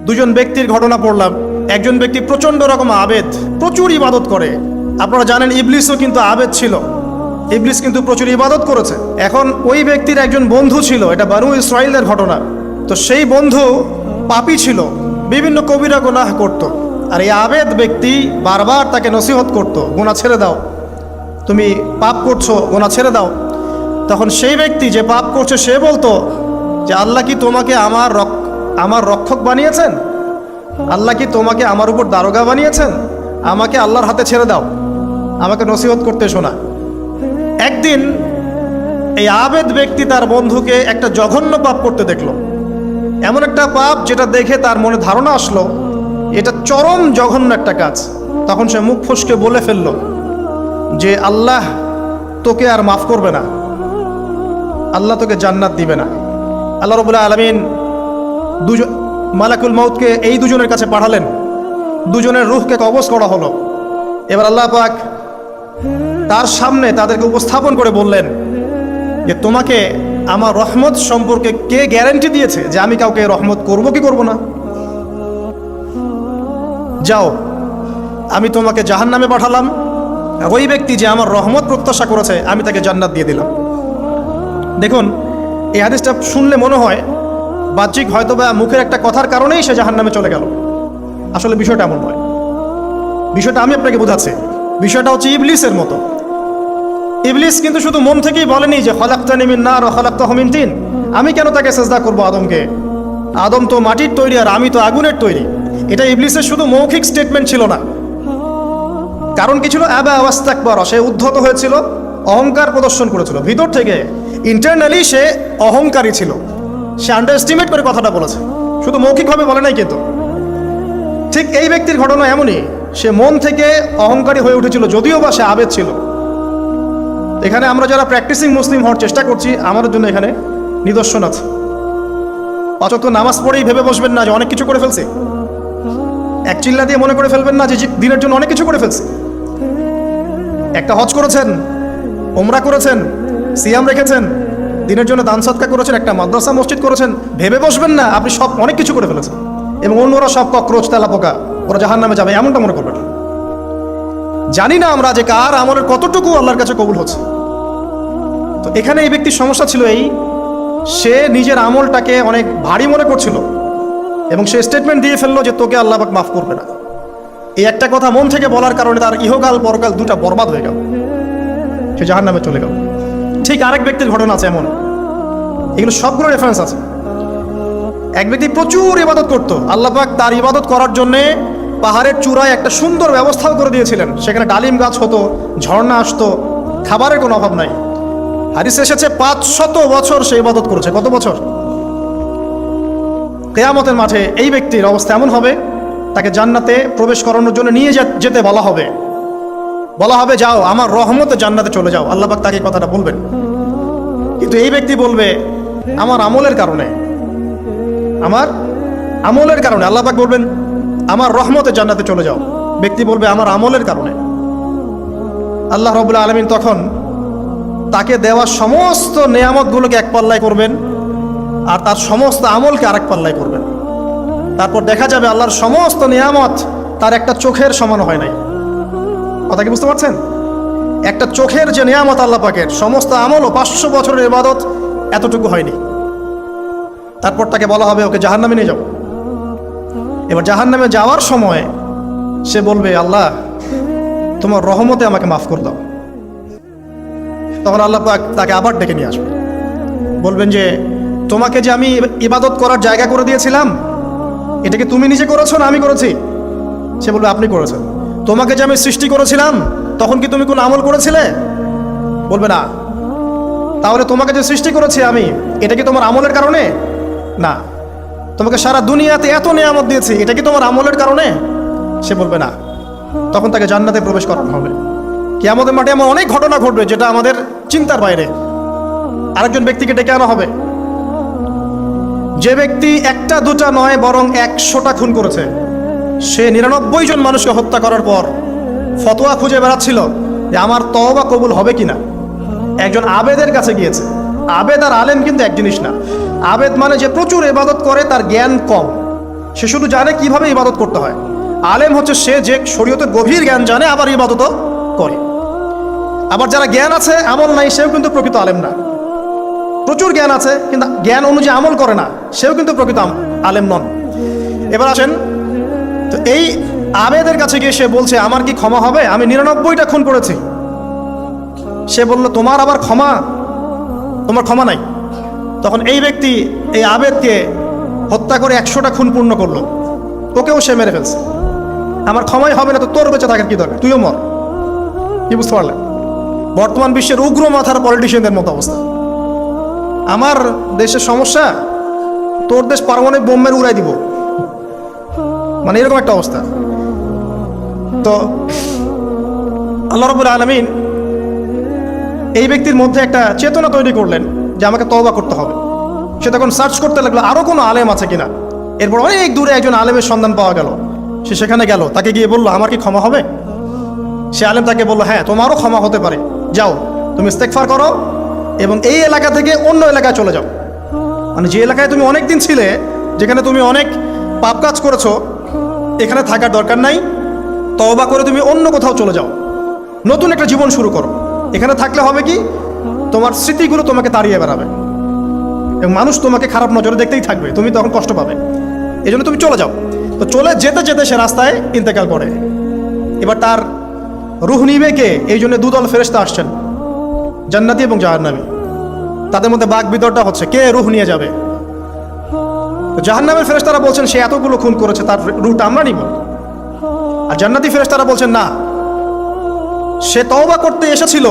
দুজন ব্যক্তির ঘটনা পড়লাম। একজন ব্যক্তি প্রচণ্ড রকম আবেদ, প্রচুর ইবাদত করে। আপনারা জানেন ইবলিসও কিন্তু আবেদ ছিল, ইবলিস কিন্তু প্রচুর ইবাদত করেছে। এখন ওই ব্যক্তির একজন বন্ধু ছিল, এটা বানু ইসরাইলের ঘটনা। তো সেই বন্ধু পাপী ছিল, বিভিন্ন কবিরা গুনাহ করত। আর এই আবেদ ব্যক্তি বারবার তাকে নসিহত করত, গুনাহ ছেড়ে দাও, তুমি পাপ করছো, গুনাহ ছেড়ে দাও। তখন সেই ব্যক্তি যে পাপ করছে সে বলতো যে আল্লাহ কি তোমাকে আমার রক্ষক বানিয়েছেন? আল্লাহ কি তোমাকে আমার উপর দারোগা বানিয়েছেন? আমাকে আল্লাহর হাতে ছেড়ে দাও, আমাকে নসিহত করতে শোনা। একদিন এই আবেদ ব্যক্তি তার বন্ধুকে একটা জঘন্য পাপ করতে দেখলো, এমন একটা পাপ যেটা দেখে তার মনে ধারণা আসলো এটা চরম জঘন্য একটা কাজ। তখন সে মুখ ফসকে বলে ফেলল যে আল্লাহ তোকে আর মাফ করবে না, আল্লাহ তোকে জান্নাত দিবে না। আল্লাহ রাব্বুল আলামিন মালাকুল মউতকে এই দুজনের কাছে পাঠালেন, দুজনের রূহকে কবজ করা হলো। এবার আল্লাহ পাক তার সামনে তাদেরকে উপস্থাপন করে বললেন যে তোমাকে আমার রহমত সম্পর্কে কে গ্যারান্টি দিয়েছে যে আমি কাউকে রহমত করব কি করব না? যাও, আমি তোমাকে জাহান্নামে পাঠালাম, ওই ব্যক্তি যে আমার রহমত প্রত্যাশা করেছে আমি তাকে জান্নাত দিয়ে দিলাম। দেখুন, এই হাদিসটা শুনলে মনে হয় বাহ্যিক হয়তো বা মুখের একটা কথার কারণেই সে জাহান্নামে চলে গেল। আসলে বিষয়টা এমন নয়। বিষয়টা আমি আপনাকে বোঝাচ্ছি। বিষয়টা হচ্ছে ইবলিসের মতো। ইবলিস কিন্তু শুধু মন থেকেই বলেনি যে খলাকতানি মিন নার ওয়া খলাকতাহু মিন তিন, আমি কেন তাকে সিজদা করব আদমকে? আদম তো মাটির তৈরি আর আমি তো আগুনের তৈরি। এটা ইবলিসের শুধু মৌখিক স্টেটমেন্ট ছিল না, কারণ কি ছিল? আবা ওয়াস্তাকবার, সে উদ্ধত হয়েছিল, অহংকার প্রদর্শন করেছিল। ভিতর থেকে ইন্টারনালি সে অহংকারী ছিল, সে আন্ডারএস্টিমেট করে কথাটা বলেছে, শুধু মৌখিকভাবে বলে নাই কিন্তু। ঠিক এই ব্যক্তির ঘটনা এমনই, সে মন থেকে অহংকারী হয়ে উঠেছিল, যদিও বা সে আবেদ ছিল। এখানে আমরা যারা প্র্যাকটিসিং মুসলিম হওয়ার চেষ্টা করছি আমাদের জন্য এখানে নিদর্শন আছে। পাঁচ ওয়াক্ত নামাজ পড়েই ভেবে বসবেন না যে অনেক কিছু করে ফেলছে, এক চিল্লা দিয়ে মনে করে ফেলবেন না যে দিনের জন্য অনেক কিছু করে ফেলছে। একটা হজ করেছেন, ওমরা করেছেন, সিয়াম রেখেছেন, দিনের জন্য দান সদকা করেছেন, একটা মাদ্রাসা মসজিদ করেছেন, ভেবে বসবেন না আপনি সব অনেক কিছু করে ফেলেছেন এবং অন্যরা সব ককরোচ তেলা পোকা, ওরা জাহান্নামে যাবে, এমনটা মনে করবেন। জানি না আমরা যে কার আমলের কতটুকু আল্লাহর কাছে কবুল হচ্ছে। তো এখানে এই ব্যক্তির সমস্যা ছিল এই, সে নিজের আমলটাকে অনেক ভারী মনে করছিল এবং সে স্টেটমেন্ট দিয়ে ফেললো যে তোকে আল্লাহ পাক মাফ করবে না। এই একটা কথা মন থেকে বলার কারণে তার ইহকাল পরকাল দুটা বরবাদ হয়ে গেল, সে জাহান্নামে চলে গেল। ঠিক আরেক ব্যক্তির ঘটনা আছে এমন, এগুলো সবগুলো রেফারেন্স আছে। এক ব্যক্তি প্রচুর ইবাদত করতো, আল্লাহ পাক তার ইবাদত করার জন্যে পাহাড়ের চূড়ায় একটা সুন্দর ব্যবস্থাও করে দিয়েছিলেন, সেখানে ডালিম গাছ হতো, ঝর্ণা আসতো, খাবারের কোনো অভাব নাই। হাদিসে এসেছে 500 বছর সে ইবাদত করেছে। কত বছর? কিয়ামতের মাঠে এই ব্যক্তির অবস্থা এমন হবে, তাকে জান্নাতে প্রবেশ করানোর জন্য নিয়ে যেতে বলা হবে যাও আমার রহমতে জান্নাতে চলে যাও। আল্লাহ পাক তাকে কথাটা বলবেন, কিন্তু এই ব্যক্তি বলবে আমার আমলের কারণে আল্লাহ পাক বলবেন আমার রহমতে জান্নাতে চলে যাও। ব্যক্তি বলবে আমার আমলের কারণে। আল্লাহ রাব্বুল আলামিন তখন তাকে দেওয়া সমস্ত নেয়ামতগুলোকে এক পাল্লায় করবেন আর তার সমস্ত আমলকে আরেক পাল্লায় করবেন। তারপর দেখা যাবে আল্লাহর সমস্ত নেয়ামত তার একটা চোখের সমান হয় নাই। কথা কি বুঝতে পারছেন? একটা চোখের যে নেয়ামত আল্লাহ পাকের, সমস্ত আমল ও 500 বছরের ইবাদত এতটুকু হয়নি। তারপর তাকে বলা হবে ওকে জাহান্নামে নিয়ে যাও। এবার জাহান্নামে যাওয়ার সময় সে বলবে আল্লাহ তোমার রহমতে আমাকে মাফ করে দাও। তখন আল্লাহ পাক তাকে আবার ডেকে নিয়ে আসবে, বলবেন যে তোমাকে যে আমি ইবাদত করার জায়গা করে দিয়েছিলাম, এটা কি তুমি নিজে করেছো না আমি করেছি? সে বলবে আপনি করেছেন। তোমাকে যে আমি সৃষ্টি করেছিলাম তখন কি তুমি কোনো আমল করেছিলে? বলবে না। তাহলে তোমাকে যে সৃষ্টি করেছি আমি, এটা কি তোমার আমলের কারণে? না। তোমাকে সারা দুনিয়াতে এত নিয়ামত দিয়েছি, এটা কি তোমার আমলের কারণে? সে বলবে না। তখন তাকে জান্নাতে প্রবেশ করানো হবে। কিয়ামতের মাঠে এমন অনেক ঘটনা ঘটবে যেটা আমাদের চিন্তার বাইরে। আরেকজন ব্যক্তিকে ডেকে আনা হবে, যে ব্যক্তি একটা দুটা নয় বরং 100টা খুন করেছে। সে 99 জন মানুষকে হত্যা করার পর ফতোয়া খুঁজে বেড়াচ্ছিল যে আমার তওবা কবুল হবে কিনা। একজন আবেদের কাছে গিয়েছে। আবেদ আর আলেম কিন্তু এক জিনিস না। আবেদ মানে যে প্রচুর ইবাদত করে, তার জ্ঞান কম। সে শুধু জানে কিভাবে ইবাদত করতে হয়। আলেম হচ্ছে সে যে শরীয়তের গভীর জ্ঞান জানে, আবার ইবাদতও করে। আবার যারা জ্ঞান আছে আমল নাই, সেও কিন্তু প্রকৃত আলেম না। প্রচুর জ্ঞান আছে কিন্তু জ্ঞান অনুযায়ী আমল করে না, সেও কিন্তু প্রকৃত আলেম নন। এবার আসেন, তো এই আবেদের কাছে গিয়ে সে বলছে আমার কি ক্ষমা হবে, আমি 99টা খুন করেছি। সে বলল তোমার আবার ক্ষমা, তোমার ক্ষমা নাই। তখন এই ব্যক্তি এই আবেদকে হত্যা করে 100টা খুন পূর্ণ করলো, ওকেও সে মেরে ফেলছে। আমার ক্ষমাই হবে না তো তোর বেঁচে থাকার কি দরকার, তুইও মর। কি বুঝতে পারলেন? বর্তমান বিশ্বের উগ্র মাথার পলিটিশিয়ানদের মতো অবস্থা। আমার দেশের সমস্যা, তোর দেশ পারমাণবিক বোম্বের উড়াই দিব, মানে এরকম একটা অবস্থা। তো আল্লাহ রাব্বুল আলামিন এই ব্যক্তির মধ্যে একটা চেতনা তৈরি করলেন যে আমাকে তওবা করতে হবে। সে তখন সার্চ করতে লাগলো আরো কোনো আলেম আছে কিনা। এরপর অনেক দূরে একজন আলেমের সন্ধান পাওয়া গেল। সে সেখানে গেল, তাকে গিয়ে বললো আমার কি ক্ষমা হবে? সে আলেম তাকে বললো হ্যাঁ, তোমারও ক্ষমা হতে পারে, যাও তুমি ইস্তেগফার করো এবং এই এলাকা থেকে অন্য এলাকায় চলে যাও। মানে যে এলাকায় তুমি অনেক দিন ছিলে, যেখানে তুমি অনেক পাপ কাজ করেছো, এখানে থাকার দরকার নাই। তওবা করে তুমি অন্য কোথাও চলে যাও, নতুন একটা জীবন শুরু করো। এখানে থাকলে হবে কি, তোমার স্মৃতিগুলো তোমাকে তাড়িয়ে বেড়াবে এবং মানুষ তোমাকে খারাপ নজরে দেখতেই থাকবে, তুমি তখন কষ্ট পাবে। এই জন্য তুমি চলে যাও। তো চলে যেতে যেতে সে রাস্তায় ইন্তেকাল করে। এবার তার রুহ নিবে কে? এই জন্য দুদল ফেরেশতা আসছেন, জান্নাতি এবং জাহান্নামী। তাদের মধ্যে বাক বিতরটা হচ্ছে কে রুহ নিয়ে যাবে। তো জাহান্নামের ফেরেশতারা বলছেন সে এতগুলো খুন করেছে, তার রুহটা আমরা নিব। আর জান্নাতি ফেরেশতারা বলছেন না, সে তওবা করতে এসেছিল,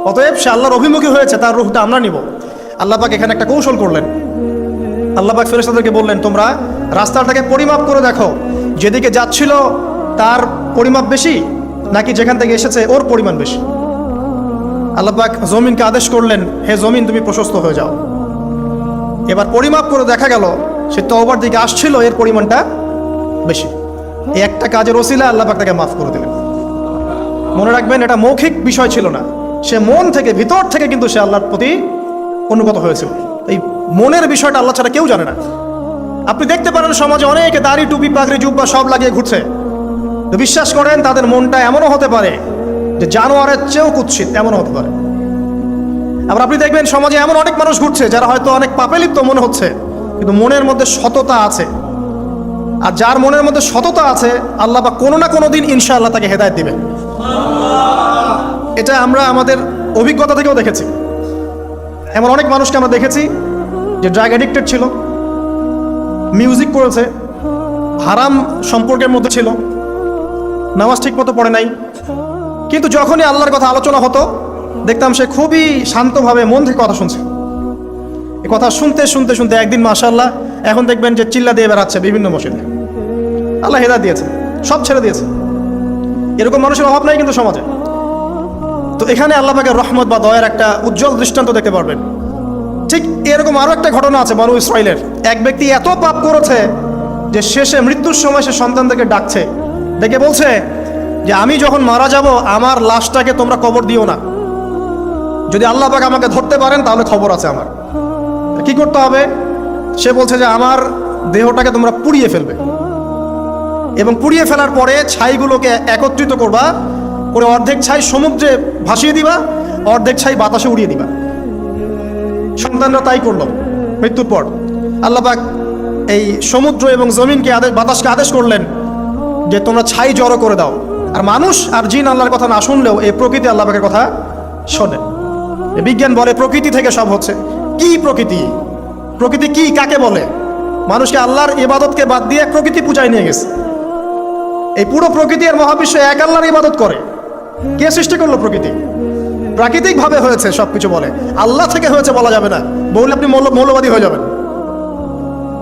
অতএব সে আল্লাহর অভিমুখী হয়েছে, তার রুহটা আমরা নিব। আল্লাহ পাক এখানে একটা কৌশল করলেন। আল্লাহ পাক ফেরেশতাদেরকে বললেন তোমরা রাস্তাটাকে পরিমাপ করে দেখো, যেদিকে যাচ্ছিল তার পরিমাপ বেশি নাকি যেখান থেকে এসেছে ওর পরিমাণ বেশি। আল্লাহ পাক জমিনকে আদেশ করলেন হে জমিন তুমি প্রশস্ত হয়ে যাও। এবার পরিমাপ করে দেখা গেল সে তওবার দিকে আসছিল, এর পরিমাণটা বেশি। এই একটা কাজের ওসিলা আল্লাহ পাক তাকে মাফ করে দিলেন। মনে রাখবেন এটা মৌখিক বিষয় ছিল না, সে মন থেকে ভিতর থেকে কিন্তু সে আল্লাহর প্রতি অনুগত হয়েছিল। এই মনের বিষয়টা আল্লাহ ছাড়া কেউ জানে না। আপনি দেখতে পারেন সমাজে অনেকে দাড়ি টুপি পাগড়ি জুব্বা সব লাগিয়ে ঘুরছে, তো বিশ্বাস করেন তাদের মনটা এমনও হতে পারে যে জানোয়ারের চেয়েও কুৎসিত, এমনও হতে পারে। আবার আপনি দেখবেন সমাজে এমন অনেক মানুষ ঘুরছে যারা হয়তো অনেক পাপে লিপ্ত মনে হচ্ছে, কিন্তু মনের মধ্যে সততা আছে। আর যার মনের মধ্যে সততা আছে আল্লাহ বা কোনো না কোনো দিন ইনশাআল্লাহ তাকে হেদায়েত দিবেন। এটা আমরা আমাদের অভিজ্ঞতা থেকেও দেখেছি। এমন অনেক মানুষকে আমরা দেখেছি যে ড্রাগ অ্যাডিক্টেড ছিল, মিউজিক করেছে, হারাম সম্পর্কের মধ্যে ছিল, নামাজ ঠিক মতো পড়ে নাই, কিন্তু যখনই আল্লাহর কথা আলোচনা হতো দেখতাম সে খুবই শান্তভাবে মন থেকে কথা শুনছে। এই কথা শুনতে শুনতে শুনতে একদিন মাশাআল্লাহ এখন দেখবেন যে চিল্লা দিয়ে বেড়াচ্ছে বিভিন্ন মসজিদে। আল্লাহ হেদায়েত দিয়েছে, সব ছেড়ে দিয়েছে। এরকম মানুষের অভাব নাই কিন্তু সমাজে। তো এখানে আল্লাহ পাকের রহমত বা দয়ার একটা উজ্জ্বল দৃষ্টান্ত দেখতে পারবেন। ঠিক এরকম আরও একটা ঘটনা আছে বনু ইসরাইলের। এক ব্যক্তি এত পাপ করেছে যে শেষে মৃত্যুর সময় সে সন্তানদেরকে ডাকছে, ডেকে বলছে যে আমি যখন মারা যাব আমার লাশটাকে তোমরা কবর দিও না, যদি আল্লাহ পাক আমাকে ধরতে পারেন তাহলে খবর আছে আমার। কি করতে হবে? সে বলছে যে আমার দেহটাকে তোমরা পুড়িয়ে ফেলবে এবং পুড়িয়ে ফেলার পরে ছাইগুলোকে একত্রিত করবা, করে অর্ধেক ছাই সমুদ্রে ভাসিয়ে দিবা, অর্ধেক ছাই বাতাসে উড়িয়ে দিবা। সন্তানরা তাই করলো। মৃত্যুর পর আল্লাহ পাক এই সমুদ্র এবং জমিনকে বাতাসকে আদেশ করলেন যে তোমরা ছাই জড়ো করে দাও। আর মানুষ আর জিন আল্লাহর কথা না শুনলেও এই প্রকৃতি আল্লাহ পাকের কথা শোনে। বিজ্ঞান বলে প্রকৃতি থেকে সব হচ্ছে। কি প্রকৃতি? প্রকৃতি কি, কাকে বলে? মানুষকে আল্লাহর ইবাদতকে বাদ দিয়ে প্রকৃতি পূজায় নিয়ে গেছে। এই পুরো প্রকৃতি আর মহাবিশ্ব এক আল্লাহর ইবাদত করে। কে সৃষ্টি করলো প্রকৃতি? প্রাকৃতিকভাবে হয়েছে সবকিছু বলে, আল্লাহ থেকে হয়েছে বলা যাবে না। বললে আপনি মৌলবাদী হয়ে যাবেন।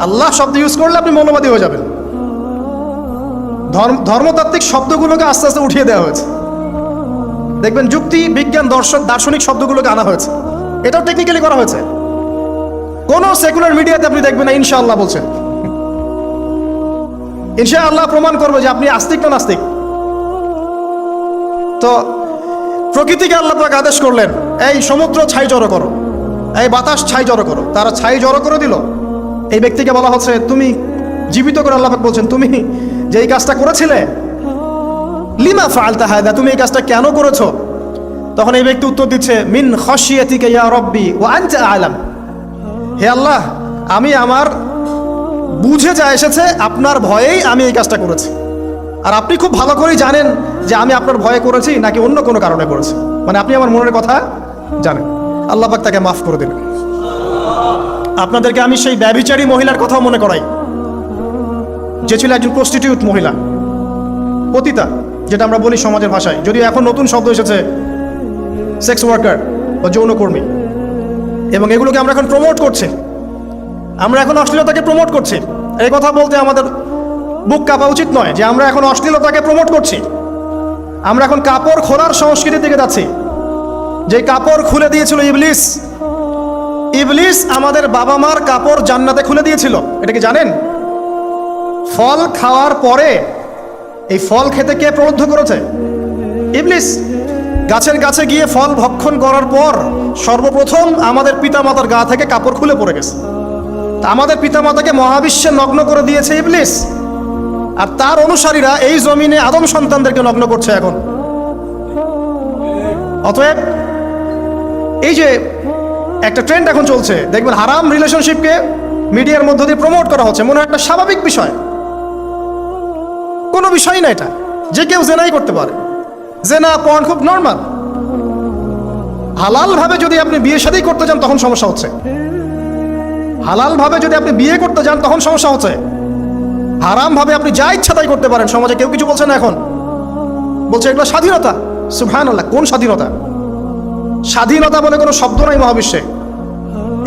আল্লাহ শব্দ ইউজ করলে আপনি মৌলবাদী হয়ে যাবেন। ধর্মতাত্ত্বিক শব্দগুলোকে আস্তে আস্তে উঠিয়ে দেওয়া হয়েছে। দেখবেন যুক্তি বিজ্ঞান দার্শনিক শব্দগুলোকে আনা হয়েছে। এটাও টেকনিক্যালি করা হয়েছে। কোনো সেকুলার মিডিয়াতে আপনি দেখবেন না ইনশাআল্লাহ বলছেন। ইনশাআল্লাহ প্রমাণ করবে যে আপনি আস্তিক না নাস্তিক। তো প্রকৃতিকে আল্লাহ পাক আদেশ করলেন এই সমুদ্র ছাই জড়ো করো, এই বাতাস ছাই জড়ো করো। তারা ছাই জড়ো করে দিল। এই ব্যক্তিকে বলা হচ্ছে তুমি জীবিত করে আল্লাহ পাক বলছেন, তুমি যে এই কাজটা করেছিলে, লিমা ফাআলতা হাদা, তুমি এই কাজটা কেন করেছো? তখন এই ব্যক্তি উত্তর দিচ্ছে, মিন খাশিয়াতিকা ইয়া রাব্বি ওয়া আনতা আ'লাম। হে আল্লাহ, আমি আমার বুঝে যা এসেছে আপনার ভয়েই আমি এই কাজটা করেছি, আর আপনি খুব ভালো করেই জানেন যে আমি আপনার ভয়ে করেছি নাকি অন্য কোনো কারণে করেছি, মানে আপনি আমার মনের কথা জানেন। আল্লাহ পাক তাকে মাফ করে দিলেন। আপনাদেরকে আমি সেই ব্যভিচারী মহিলার কথাও মনে করাই, যে ছিল একজন প্রস্টিটিউট মহিলা, পতিতা, যেটা আমরা বলি সমাজের ভাষায়, যদিও এখন নতুন শব্দ এসেছে সেক্স ওয়ার্কার বা যৌনকর্মী, এবং এগুলোকে আমরা এখন প্রমোট করছি, আমরা এখন অশ্লীলতাকে প্রমোট করছি। এই কথা বলতে আমাদের বুক কাঁপা উচিত নয় যে আমরা এখন অশ্লীলতাকে প্রমোট করছি। আমরা এখন কাপড় খোলার সংস্কৃতির দিকে যাচ্ছি, যে কাপড় খুলে দিয়েছিল ইবলিস। ইবলিস আমাদের বাবা মার কাপড় জান্নাতে খুলে দিয়েছিল, এটা কি জানেন? ফল খাওয়ার পরে এই ফল খেতে কে প্রলুব্ধ করেছে? ইবলিস। গাছের কাছে গিয়ে ফল ভক্ষণ করার পর সর্বপ্রথম আমাদের পিতামাতার গা থেকে কাপড় খুলে পড়ে গেছে। তা আমাদের পিতামাতাকে মহাবিশ্বে নগ্ন করে দিয়েছে ইবলিস, আর তার অনুসারীরা এই জমিনে আদম সন্তানদেরকে নগ্ন করছে এখন। অতএব এই যে একটা ট্রেন্ড এখন চলছে, দেখবেন হারাম রিলেশনশিপকে মিডিয়ার মধ্য দিয়ে প্রমোট করা হচ্ছে, মনে হয় একটা স্বাভাবিক বিষয়, কোনো বিষয় না এটা, যে কেউ জেনাই করতে পারে, জেনা পর্ন খুব নর্মাল। হালাল ভাবে যদি আপনি বিয়ে শাদী করতে যান তখন সমস্যা হচ্ছে, হালাল ভাবে যদি আপনি বিয়ে করতে যান তখন সমস্যা হচ্ছে। হারাম ভাবে আপনি যা ইচ্ছা তাই করতে পারেন, সমাজে কেউ কিছু বলছে না, এখন বলছে এগুলো স্বাধীনতা। সুবহানাল্লাহ, কোন স্বাধীনতা? স্বাধীনতা বলে কোনো শব্দ নাই মহাবিশ্বে।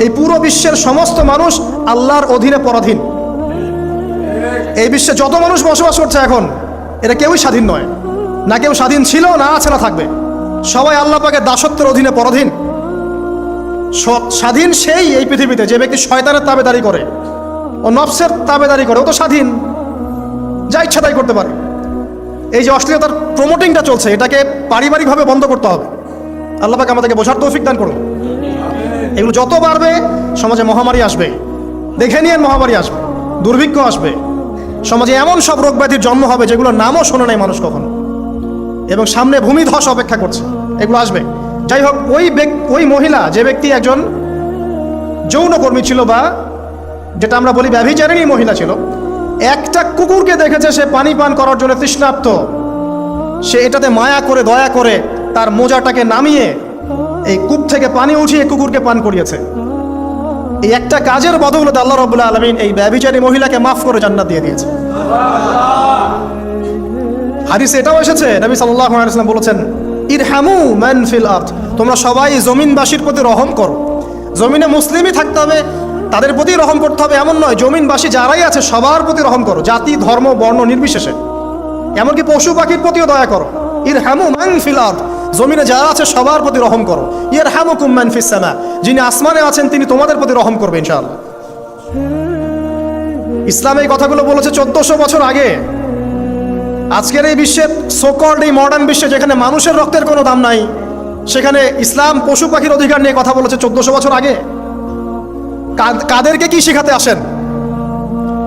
এই পুরো বিশ্বের সমস্ত মানুষ আল্লাহর অধীনে পরাধীন। এই বিশ্বে যত মানুষ বসবাস করছে এখন, এরা কেউই স্বাধীন নয়, না কেউ স্বাধীন ছিল, না আছে, না থাকবে। সবাই আল্লাহ পাকের দাসত্বের অধীনে পরাধীন। স্বাধীন সেই এই পৃথিবীতে যে ব্যক্তি শয়তানের তাবেদারি করে, ও নফসের তাবেদারি করে, ও তো স্বাধীন, যা ইচ্ছা তাই করতে পারে। এই যে অশ্লীলতার প্রমোটিংটা চলছে, এটাকে পারিবারিকভাবে বন্ধ করতে হবে। আল্লাহ পাক আমাদেরকে বোঝার তৌফিক দান করুন। এগুলো যত বাড়বে সমাজে মহামারী আসবে, দেখে নিয়ে মহামারী আসবে, দুর্ভিক্ষ আসবে, সমাজে এমন সব রোগ ব্যাধির জন্ম হবে যেগুলোর নামও শোনে নাই মানুষ কখনো, এবং সামনে ভূমিধস অপেক্ষা করছে, এগুলো আসবে। যাই হোক, ওই মহিলা, যে ব্যক্তি একজন যৌনকর্মী ছিল, বা যেটা আমরা বলি ব্যভিচারিণী মহিলা ছিল, একটা কুকুরকে দেখেছে সে পানি পান করার জন্য তৃষ্ণার্ত, সে এটাতে মায়া করে দয়া করে তার মোজাটাকে নামিয়ে এই কূপ থেকে পানি উঠিয়ে কুকুরকে পান করিয়েছে। এই একটা কাজের বদৌলতে আল্লাহ রাব্বুল আলামিন এই ব্যভিচারী মহিলাকে মাফ করে জান্নাত দিয়ে দিয়েছে। হাদিসে এটাও এসেছে, নবী সাল্লাল্লাহু আলাইহি ওয়াসাল্লাম বলেছেন, ইরহামু মান ফিল আরদ, তোমরা সবাই জমিনবাসীর প্রতি রহম করো। জমিনে মুসলিমই থাকতে হবে, তাদের প্রতি রহম করতে হবে এমন নয়, জমিনবাসী যারাই আছে সবার প্রতি রহম করো, জাতি ধর্ম বর্ণ নির্বিশেষে, এমনকি পশু পাখির প্রতিও দয়া করো। ইরহামু মান ফিল আরদ, জমিনে যারা আছে সবার প্রতি রহম করো। ইয়ারহামুকুম মান ফিস সামা, যিনি আসমানে আছেন তিনি তোমাদের প্রতি রহম করবে ইনশাআল্লাহ। ইসলাম এই কথাগুলো বলেছে 1400 বছর আগে। আজকের এই বিশ্বে, সোকল্ড এই মডার্ন বিশ্বে, যেখানে মানুষের রক্তের কোনো দাম নাই, সেখানে ইসলাম পশু পাখির অধিকার নিয়ে কথা বলেছে 1400 বছর আগে। কাদেরকে কি শেখাতে আসেন?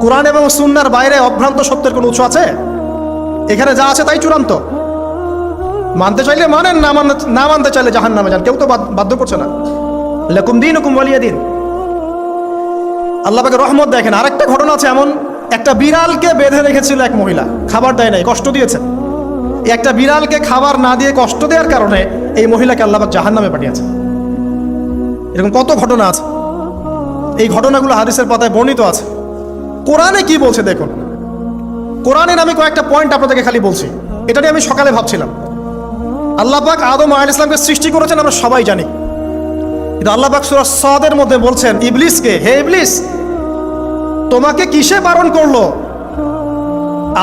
কোরআন এবং সুন্নাহর বাইরে অভ্রান্ত সত্যের কোনো উৎস আছে? এখানে যা আছে তাই চূড়ান্ত। মানতে চাইলে মানেন, না মানতে চাইলে জাহান্নামে যান, কেউ তো বাধ্য করছে না। লাকুম দীনুকুম ওয়ালিয়া দিন। আল্লাহ পাকের রহমত দেখেন, আরেকটা ঘটনা আছে এমন, একটা বিড়ালকে বেঁধে রেখেছিল এক মহিলা, খাবার দেয় নাই, কষ্ট দিয়েছে। একটা বিড়ালকে খাবার না দিয়ে কষ্ট দেওয়ার কারণে এই মহিলাকে আল্লাহ পাক জাহান্নামে পাঠিয়েছে। এরকম কত ঘটনা আছে, এই ঘটনাগুলো হাদিসের পাতায় বর্ণিত আছে। কোরআনে কি বলছে দেখুন। কোরআনের আমি কয়েকটা পয়েন্ট আপনাদেরকে খালি বলছি, এটা নিয়ে আমি সকালে ভাবছিলাম। আল্লাহ পাক আদম আলাইহিস সালামকে সৃষ্টি করেছেন আমরা সবাই জানি, কিন্তু আল্লাহ পাক সূরা সাদের মধ্যে বলছেন ইবলিসকে, হে ইবলিস, তোমাকে কিসে বারণ করলো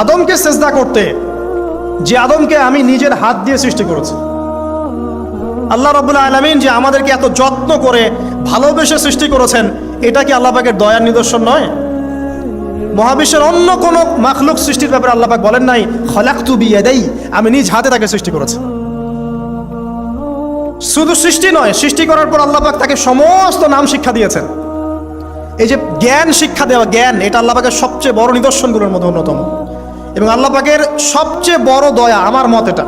আদমকে সেজদা করতে, যে আদমকে আমি নিজের হাত দিয়ে সৃষ্টি করেছি। আল্লাহ রাব্বুল আলামিন যে আমাদেরকে এত যত্ন করে ভালোবেসে সৃষ্টি করেছেন, এটা কি আল্লাহ পাকের দয়ার নিদর্শন নয়? মহাবিশ্বের অন্য কোন মাখলুক সৃষ্টির ব্যাপারে আল্লাহ পাক বলেন নাই খলাকতু বিয়াদাই, আমি নিজ হাতে তাকে সৃষ্টি করেছি। শুধু সৃষ্টি নয়, সৃষ্টি করার পর আল্লাহ পাক তাকে সমস্ত নাম শিক্ষা দিয়েছেন। এই যে জ্ঞান শিক্ষা দেওয়া, জ্ঞান এটা আল্লাহ পাকের সবচেয়ে বড় নিদর্শনগুলোর মধ্যে অন্যতম, এবং আল্লাহ পাকের সবচেয়ে বড় দয়া আমার মত এটা।